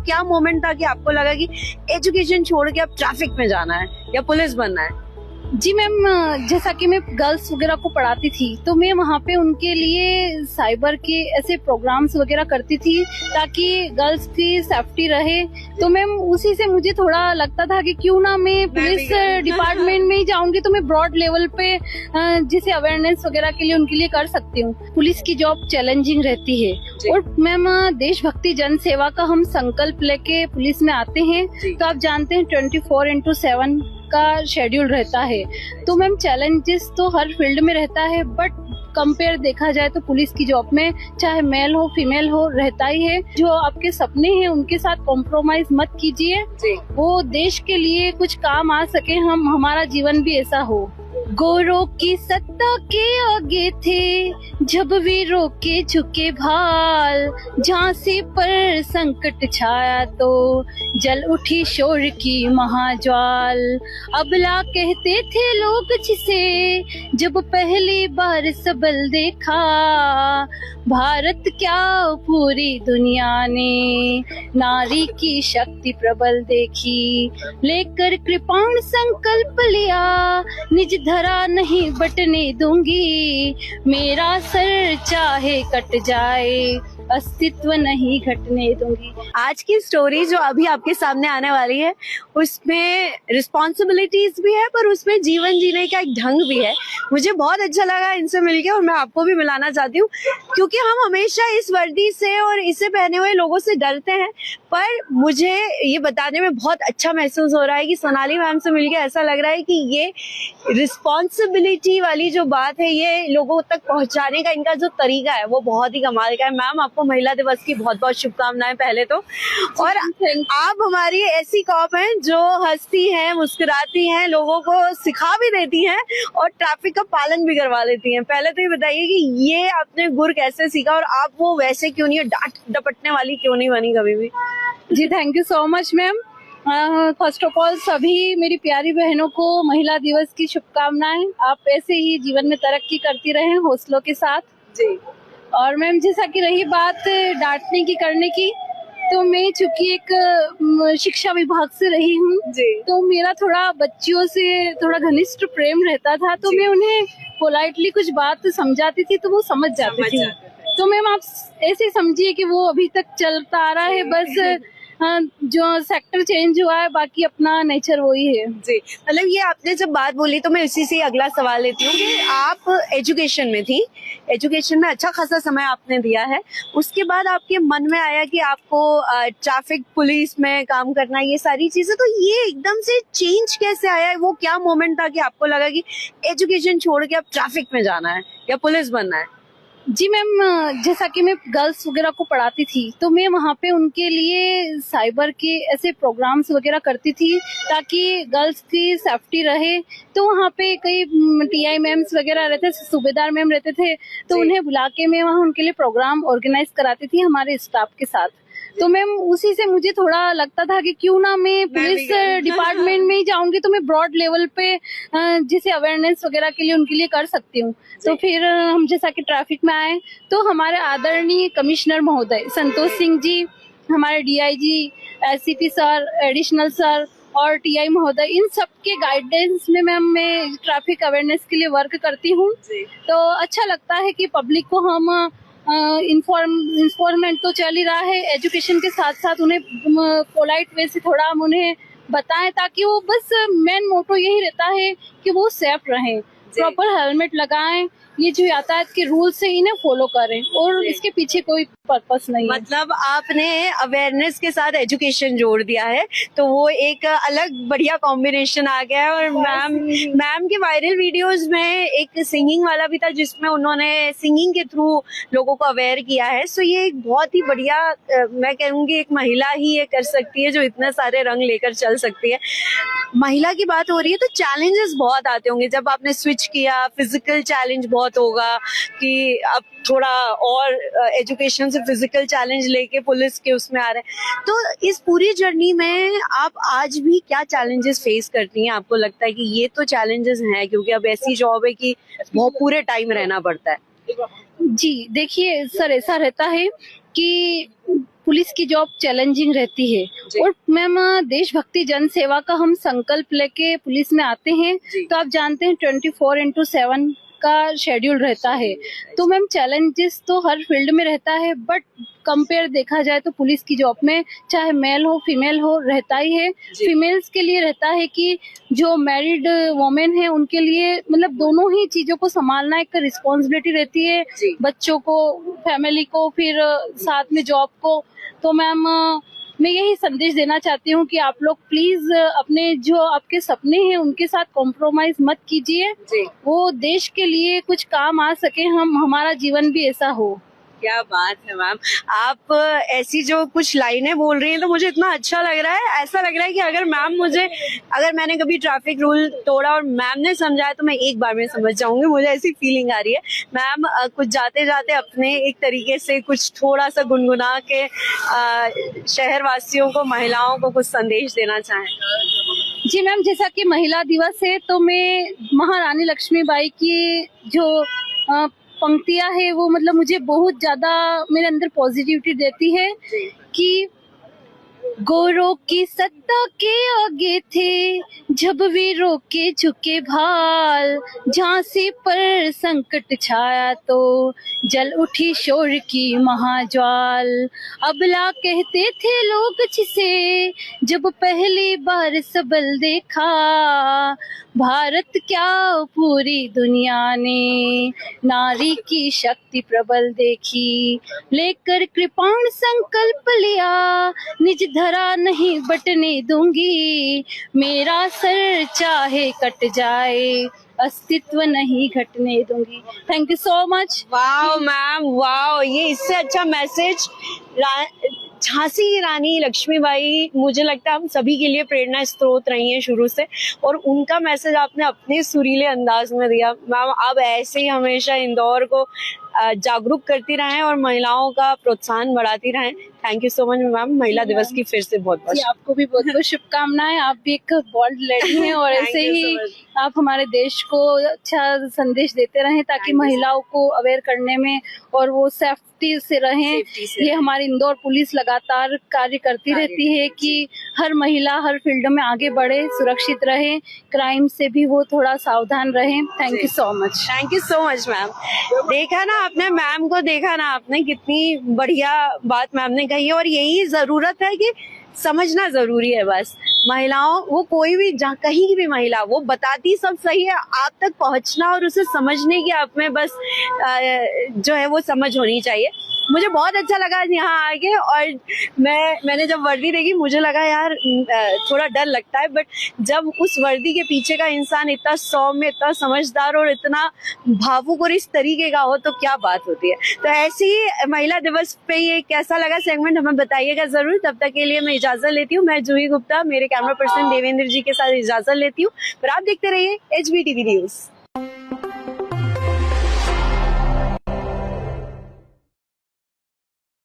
क्या मोमेंट था कि आपको लगा कि एजुकेशन छोड़ के अब ट्रैफिक में जाना है या पुलिस बनना है? जी मैम, जैसा कि मैं गर्ल्स वगैरह को पढ़ाती थी तो मैं वहाँ पे उनके लिए साइबर के ऐसे प्रोग्राम्स वगैरह करती थी ताकि गर्ल्स की सेफ्टी रहे। तो मैम उसी से मुझे थोड़ा लगता था कि क्यों ना मैं पुलिस डिपार्टमेंट में ही जाऊंगी तो मैं ब्रॉड लेवल पे जिसे अवेयरनेस वगैरह के लिए उनके लिए कर सकती हूँ। पुलिस की जॉब चैलेंजिंग रहती है और मैम देशभक्ति जन सेवा का हम संकल्प लेके पुलिस में आते हैं तो आप जानते हैं 24/7 का शेड्यूल रहता है। तो मैम चैलेंजेस तो हर फील्ड में रहता है बट कंपेयर देखा जाए तो पुलिस की जॉब में चाहे मेल हो फीमेल हो रहता ही है। जो आपके सपने हैं उनके साथ कॉम्प्रोमाइज मत कीजिए, वो देश के लिए कुछ काम आ सके, हम हमारा जीवन भी ऐसा हो। गोरों की सत्ता के आगे थे जब वीरों के झुके भाल, झांसी पर संकट छाया तो जल उठी शोर की महाज्वाल। अबला कहते थे लोग जिसे जब पहली बार सबल देखा, भारत क्या पूरी दुनिया ने नारी की शक्ति प्रबल देखी। लेकर कृपाण संकल्प लिया निज धरा नहीं बटने दूंगी, मेरा सर चाहे कट जाए अस्तित्व नहीं घटने दूंगी। आज की स्टोरी जो अभी आपके सामने आने वाली है उसमें रिस्पॉन्सिबिलिटीज भी है पर उसमें जीवन जीने का एक ढंग भी है। मुझे बहुत अच्छा लगा इनसे मिलके और मैं आपको भी मिलाना चाहती हूँ क्योंकि हम हमेशा इस वर्दी से और इसे पहने हुए लोगों से डरते हैं, पर मुझे ये बताने में बहुत अच्छा महसूस हो रहा है कि सोनाली मैम से मिलके ऐसा लग रहा है कि ये रिस्पॉन्सिबिलिटी वाली जो बात है ये लोगों तक पहुंचाने का इनका जो तरीका है वो बहुत ही कमाल का है। मैम आपको महिला दिवस की बहुत बहुत शुभकामनाएं पहले तो, और आप हमारी ऐसी कॉप हैं जो हंसती हैं, मुस्कुराती हैं, लोगों को सिखा भी देती हैं और ट्रैफिक का पालन भी करवा देती हैं। पहले तो ये बताइए कि ये आपने गुर कैसे सीखा और आप वो वैसे क्यों नहीं, डांट डपटने वाली क्यों नहीं बनी कभी भी? जी thank you so much ma'am. First of all सभी मेरी प्यारी बहनों को महिला दिवस की शुभकामनाएं। आप ऐसे ही जीवन में तरक्की करती रहें हौसलों के साथ जी। और मैम जैसा कि रही बात डांटने की करने की, तो मैं चूंकि एक शिक्षा विभाग से रही हूँ तो मेरा थोड़ा बच्चियों से थोड़ा घनिष्ठ प्रेम रहता था, तो मैं उन्हें पोलाइटली कुछ बात समझाती थी तो वो समझ जाती थी। तो मैम आप ऐसे समझिए कि वो अभी तक चलता आ रहा है, बस जो सेक्टर चेंज हुआ है बाकी अपना नेचर वही है। जी, मतलब ये आपने जब बात बोली तो मैं उसी से अगला सवाल लेती हूँ कि आप एजुकेशन में थी, एजुकेशन में अच्छा खासा समय आपने दिया है, उसके बाद आपके मन में आया कि आपको ट्रैफिक पुलिस में काम करना, ये सारी चीजें, तो ये एकदम से चेंज कैसे आया है? वो क्या मोमेंट था कि आपको लगा कि एजुकेशन छोड़ के अब ट्रैफिक में जाना है या पुलिस बनना है? जी मैम, जैसा कि मैं गर्ल्स वगैरह को पढ़ाती थी तो मैं वहाँ पे उनके लिए साइबर के ऐसे प्रोग्राम्स वगैरह करती थी ताकि गर्ल्स की सेफ्टी रहे। तो वहाँ पे कई टीआई मैम्स वगैरह रहते, सूबेदार मैम रहते थे, तो उन्हें बुला के मैं वहाँ उनके लिए प्रोग्राम ऑर्गेनाइज कराती थी हमारे स्टाफ के साथ। तो मैम उसी से मुझे थोड़ा लगता था कि क्यों ना मैं पुलिस डिपार्टमेंट में ही जाऊंगी तो मैं ब्रॉड लेवल पे जिसे अवेयरनेस वगैरह के लिए उनके लिए कर सकती हूँ। तो फिर हम जैसा कि ट्रैफिक में आए तो हमारे आदरणीय कमिश्नर महोदय संतोष सिंह जी, हमारे DIG, SCP sir, additional sir और टीआई महोदय, इन सब के गाइडेंस में मैम मैं ट्रैफिक अवेयरनेस के लिए वर्क करती हूँ। तो अच्छा लगता है कि पब्लिक को हम इन्फॉर्मेंट तो चल ही रहा है, एजुकेशन के साथ साथ उन्हें पोलाइट वे से थोड़ा हम उन्हें बताएं ताकि वो बस मेन मोटो यही रहता है कि वो सेफ रहें, प्रॉपर हेलमेट लगाएं, ये जो यातायात के रूल्स है इन्हें फॉलो करें और इसके पीछे कोई पर्पस नहीं है। मतलब आपने अवेयरनेस के साथ एजुकेशन जोड़ दिया है तो वो एक अलग बढ़िया कॉम्बिनेशन आ गया है। और मैम के वायरल वीडियोस में एक सिंगिंग वाला भी था जिसमें उन्होंने सिंगिंग के थ्रू लोगों को अवेयर किया है। सो ये एक बहुत ही बढ़िया, मैं कहूँगी एक महिला ही ये कर सकती है जो इतने सारे रंग लेकर चल सकती है। महिला की बात हो रही है तो चैलेंजेस बहुत आते होंगे जब आपने स्विच किया, फिजिकल चैलेंज बहुत होगा कि अब थोड़ा और एजुकेशन से फिजिकल चैलेंज लेके पुलिस के उसमें आ रहे हैं। तो इस पूरी जर्नी में आप आज भी क्या चैलेंजेस फेस करती हैं? आपको लगता है कि ये तो चैलेंजेस हैं क्योंकि अब ऐसी जॉब है कि बहुत पूरे टाइम रहना पड़ता है। जी देखिए सर, ऐसा रहता है कि पुलिस की जॉब चैलेंजिंग रहती है। और मैम देशभक्ति जन सेवा का हम संकल्प लेके पुलिस में आते हैं, तो आप जानते हैं 24/7 का शेड्यूल रहता है। तो मैम चैलेंजेस तो हर फील्ड में रहता है, बट कंपेयर देखा जाए तो पुलिस की जॉब में चाहे मेल हो फीमेल हो रहता ही है। फीमेल्स के लिए रहता है कि जो मैरिड वुमेन है उनके लिए मतलब दोनों ही चीजों को संभालना एक रिस्पॉन्सिबिलिटी रहती है, बच्चों को, फैमिली को, फिर साथ में जॉब को। तो मैम मैं यही संदेश देना चाहती हूँ कि आप लोग प्लीज अपने जो आपके सपने हैं उनके साथ कॉम्प्रोमाइज मत कीजिए, वो देश के लिए कुछ काम आ सके, हमारा जीवन भी ऐसा हो। क्या बात है मैम, आप ऐसी जो कुछ लाइनें बोल रही हैं तो मुझे इतना अच्छा लग रहा है। ऐसा लग रहा है कि अगर मैंने कभी ट्रैफिक रूल तोड़ा और मैम ने समझाया तो मैं एक बार में समझ जाऊंगी, मुझे ऐसी फीलिंग आ रही है। मैम कुछ जाते जाते अपने एक तरीके से कुछ थोड़ा सा गुनगुना के शहर वासियों को, महिलाओं को कुछ संदेश देना चाहें? जी मैम, जैसा कि महिला दिवस है तो मैं महारानी लक्ष्मीबाई की जो पंक्तियां है वो मतलब मुझे बहुत ज्यादा मेरे अंदर पॉजिटिविटी देती है कि गोरों की सत्ता के आगे थे जब वीरों के झुके भाल, झांसी पर संकट छाया तो जल उठी शोर की महाज्वाल। अबला कहते थे लोग जिसे जब पहली बार सबल देखा, भारत क्या पूरी दुनिया ने नारी की शक्ति प्रबल देखी। लेकर कृपाण संकल्प लिया निज धरा नहीं बटने दूंगी, मेरा सर चाहे कट जाए अस्तित्व नहीं घटने दूंगी। Thank you so much. Wow ma'am, wow, ये इससे अच्छा मैसेज झांसी की रानी लक्ष्मीबाई मुझे लगता है हम सभी के लिए प्रेरणा स्रोत रही है शुरू से, और उनका मैसेज आपने अपने सुरीले अंदाज में दिया। मैम आप ऐसे ही हमेशा इंदौर को जागरूक करती रहें और महिलाओं का प्रोत्साहन बढ़ाती रहें। Thank you so much ma'am, महिला दिवस की फिर से बहुत बहुत आपको भी बहुत बहुत शुभकामनाएं। आप भी एक बोल्ड लेडी हैं और ऐसे ही आप हमारे देश को अच्छा संदेश देते रहें ताकि महिलाओं को अवेयर करने में और वो सेफ्टी से रहें। ये हमारी इंदौर पुलिस लगातार कार्य करती रहती है कि हर महिला हर फील्ड में आगे बढ़े, सुरक्षित रहे, क्राइम से भी वो थोड़ा सावधान रहें। Thank you so much. Thank you so much ma'am. देखा ना आपने, मैम को देखा ना आपने, कितनी बढ़िया बात मैम ने कही है। और यही जरूरत है कि समझना जरूरी है बस। महिलाओं, वो कोई भी कहीं की भी महिला, वो बताती सब सही है, आप तक पहुंचना और उसे समझने की आप में बस जो है वो समझ होनी चाहिए। मुझे बहुत अच्छा लगा यहाँ आके, और मैंने जब वर्दी देखी मुझे लगा यार थोड़ा डर लगता है, बट जब उस वर्दी के पीछे का इंसान इतना सौम्य, इतना समझदार और इतना भावुक और इस तरीके का हो तो क्या बात होती है। तो ऐसी ही महिला दिवस पे ये कैसा लगा सेगमेंट हमें बताइएगा जरूर। तब तक के लिए मैं इजाजत लेती हूँ। मैं जूही गुप्ता, मेरे कैमरा पर्सन देवेंद्र जी के साथ इजाजत लेती हूँ। पर आप देखते रहिए HBTV न्यूज।